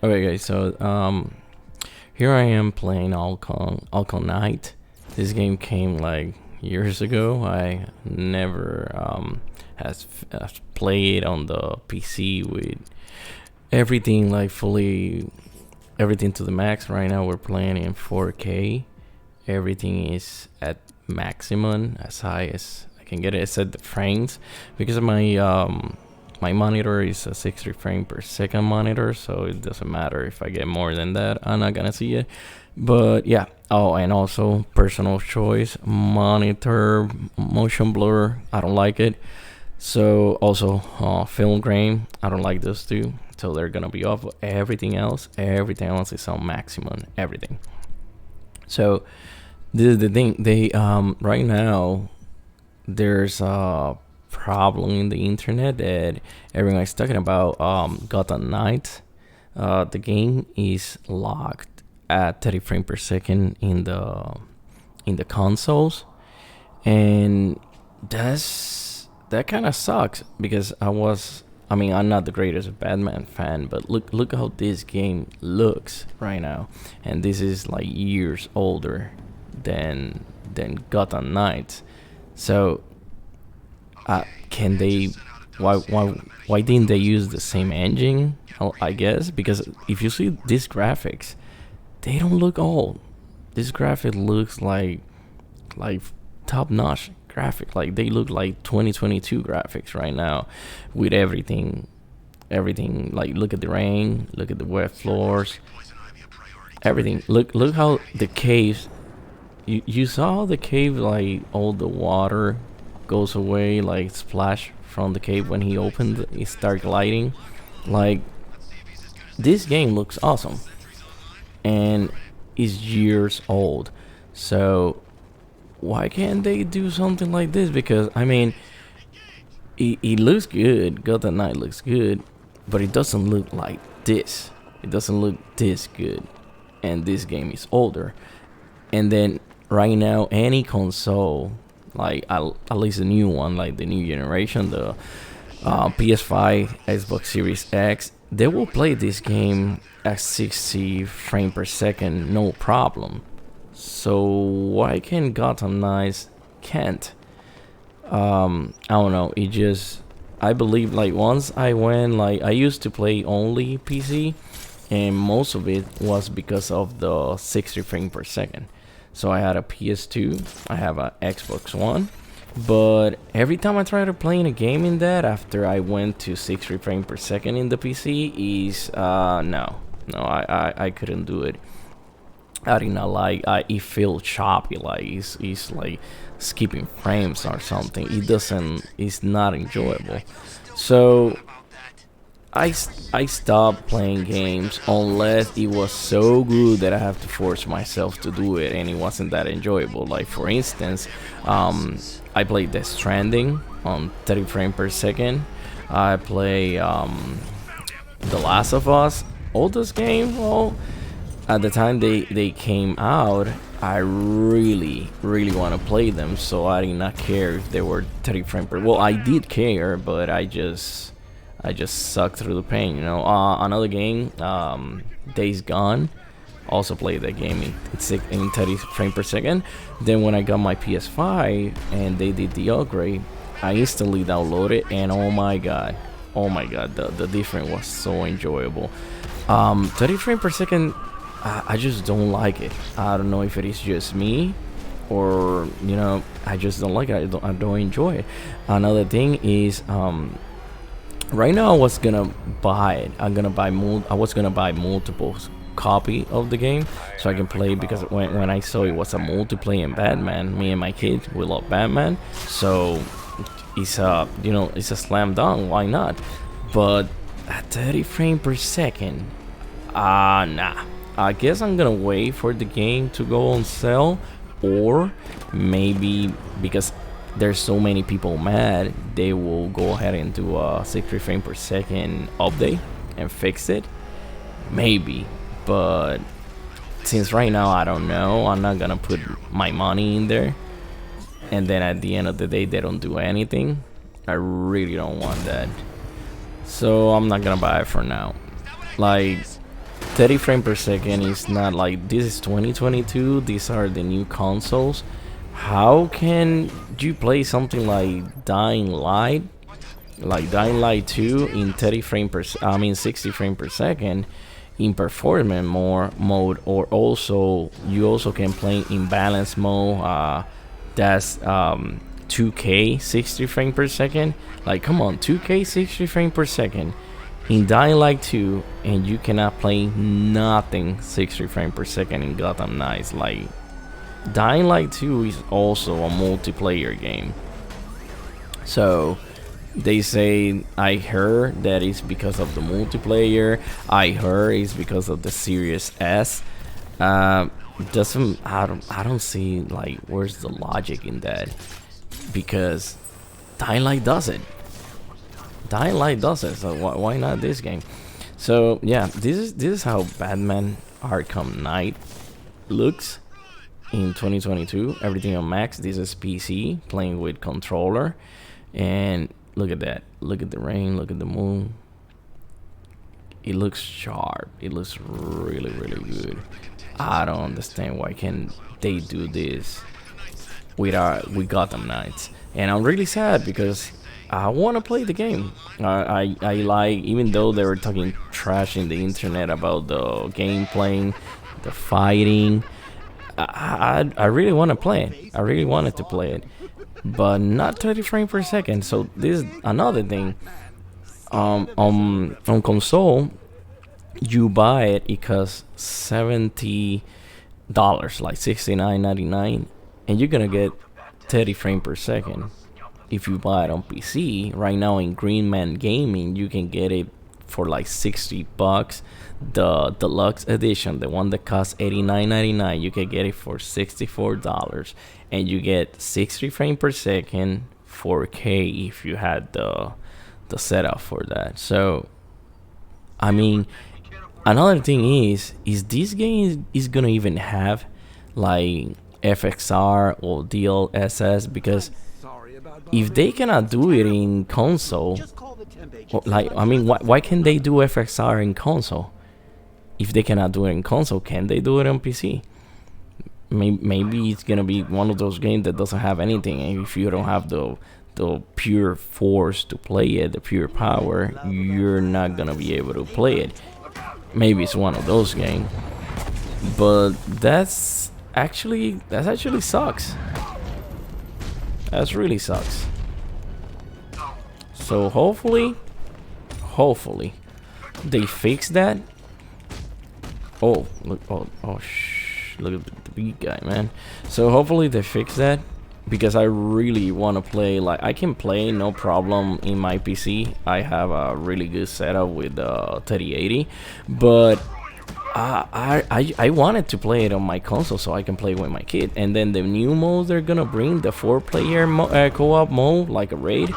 Okay, guys. So here I am playing Alcon Knight. This game came like years ago. I never has played on the PC with everything like fully everything to the max. Right now we're playing in 4K. Everything is at maximum, as high as I can get it. It's at the frames because of my monitor is a 60 frame per second monitor, so it doesn't matter if I get more than that. I'm not gonna see it. But yeah. Oh, and also personal choice monitor motion blur. I don't like it. So also film grain. I don't like those two. So they're gonna be off. Everything else is on maximum. Everything. So this is the thing. They right now there's a problem in the internet that everyone is talking about. Gotham Knight. The game is locked at 30 frames per second in the consoles, and that kind of sucks because I'm not the greatest Batman fan, but look how this game looks right now, and this is like years older than Gotham Knights. So can they? Why didn't they use the same engine? I guess because if you see these graphics, they don't look old. This graphic looks like top notch graphic. Like they look like 2022 graphics right now, with everything. Like look at the rain, look at the wet floors, everything. Look how the caves. You saw how the cave, like all the water goes away, like splash from the cave when he opened it start gliding. Like this game looks awesome and is years old. So why can't they do something like this? Because it looks good. Gotham Knight looks good, but it doesn't look like this. It doesn't look this good, and this game is older. And then right now, any console, like at least the new one, like the new generation, the PS5, Xbox Series X, they will play this game at 60 frame per second, no problem. So why can Gotham Knights can't? I don't know. It just, I believe, like once I went, like I used to play only PC, and most of it was because of the 60 frame per second. So I had a PS2, I have a Xbox One, but every time I try to play in a game in that, after I went to 60 frames per second in the PC, is I couldn't do it. I did not like. It feels choppy, like it's like skipping frames or something. It doesn't. It's not enjoyable. So I stopped playing games unless it was so good that I have to force myself to do it, and it wasn't that enjoyable. Like for instance, I played Death Stranding on 30 frames per second. I play The Last of Us. All those games, well, at the time they came out, I really want to play them, so I did not care if they were 30 frames per. Well, I did care, but I just sucked through the pain, you know. Another game, Days Gone. Also played that game in 30 frames per second. Then when I got my PS5 and they did the upgrade, I instantly downloaded, and oh my god, the difference was so enjoyable. 30 frames per second, I just don't like it. I don't know if it is just me, or I just don't like it. I don't enjoy it. Another thing is, right now I was gonna buy it. I was gonna buy multiple copy of the game so I can play, because when I saw it was a multiplayer in Batman, me and my kids, we love Batman, so it's a slam dunk. Why not? But at 30 frames per second, nah. I guess I'm gonna wait for the game to go on sale, or maybe because there's so many people mad, they will go ahead and do a 60 frame per second update and fix it. Maybe, but since right now I don't know, I'm not gonna put my money in there, and then at the end of the day they don't do anything. I really don't want that, so I'm not gonna buy it for now. Like 30 frames per second is not like this is 2022. These are the new consoles. How can you play something like Dying Light 2 in 30 frame per I mean 60 frame per second in performance mode, or also you also can play in balance mode. That's 2K 60 frame per second. Like, come on, 2K 60 frame per second in Dying Light 2, and you cannot play nothing 60 frame per second in Gotham Knights. Like, Dying Light 2 is also a multiplayer game. So they say, I heard that it's because of the multiplayer. I heard it's because of the Series S. Doesn't I don't see like where's the logic in that, because Dying Light does it. Dying Light does it, so why not this game? So yeah, this is how Batman Arkham Knight looks in 2022. Everything on max. This is PC playing with controller, and look at that. Look at the rain. Look at the moon. It looks sharp. It looks really good. I don't understand why can they do this with Gotham Knights, and I'm really sad because I want to play the game. I like, even though they were talking trash in the internet about the gameplay, the fighting. I really want to play it. I really wanted to play it, but not 30 frames per second. So this is another thing. On console, you buy it, it costs $70, like $69.99, and you're gonna get 30 frames per second. If you buy it on PC right now in Green Man Gaming, you can get it for like $60. The deluxe edition, the one that costs $89.99, you can get it for $64, and you get 60 frames per second, 4K if you had the setup for that. So I mean, another thing is this game is gonna even have like FXR or DLSS, because if they cannot do it in console, like, I mean, why can't they do FXR in console? If they cannot do it in console, can they do it on PC? Maybe it's gonna be one of those games that doesn't have anything, and if you don't have the pure force to play it, the pure power, you're not gonna be able to play it. Maybe it's one of those games, but that's actually sucks. That really sucks. So hopefully they fix that. Oh, look! Look at the big guy, man. So hopefully they fix that, because I really want to play. Like, I can play no problem in my PC. I have a really good setup with 3080, but I wanted to play it on my console so I can play with my kid. And then the new modes they're gonna bring, the 4-player co-op mode, like a raid,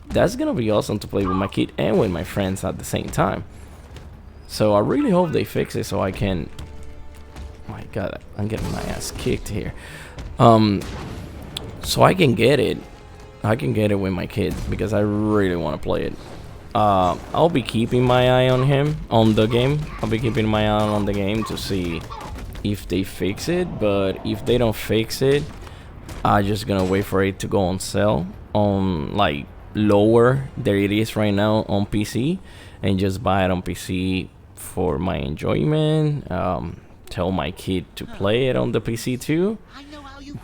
that's gonna be awesome to play with my kid and with my friends at the same time. So I really hope they fix it so I can. My God, I'm getting my ass kicked here. So I can get it. I can get it with my kid because I really want to play it. I'll be keeping my eye on him, on the game. I'll be keeping my eye on the game to see if they fix it. But if they don't fix it, I'm just gonna wait for it to go on sale on like lower than it is right now on PC, and just buy it on PC for my enjoyment. Tell my kid to play it on the PC too.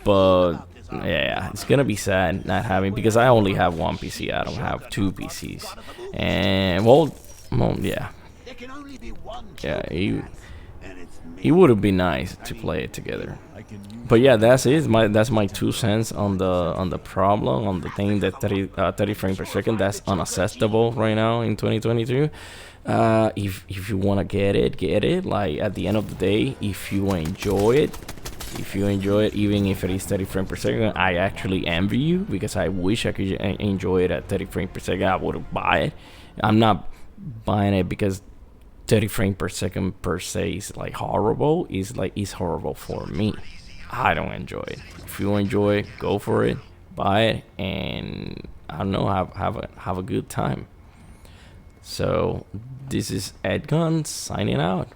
But yeah, it's gonna be sad not having, because I only have one PC. I don't have two PCs. And well, yeah, it would have been nice to play it together. But yeah, that's it. That's my 2 cents on the problem, on the thing that 30 frames per second. That's unacceptable right now in 2022. If you wanna get it. Like, at the end of the day, if you enjoy it, even if it is 30 frames per second, I actually envy you, because I wish I could enjoy it at 30 frames per second. I would buy it. I'm not buying it because 30 frames per second per se is like horrible. It's horrible for me. I don't enjoy it. If you enjoy it, go for it, buy it, and I don't know, have a good time. So this is Ed Gunn signing out.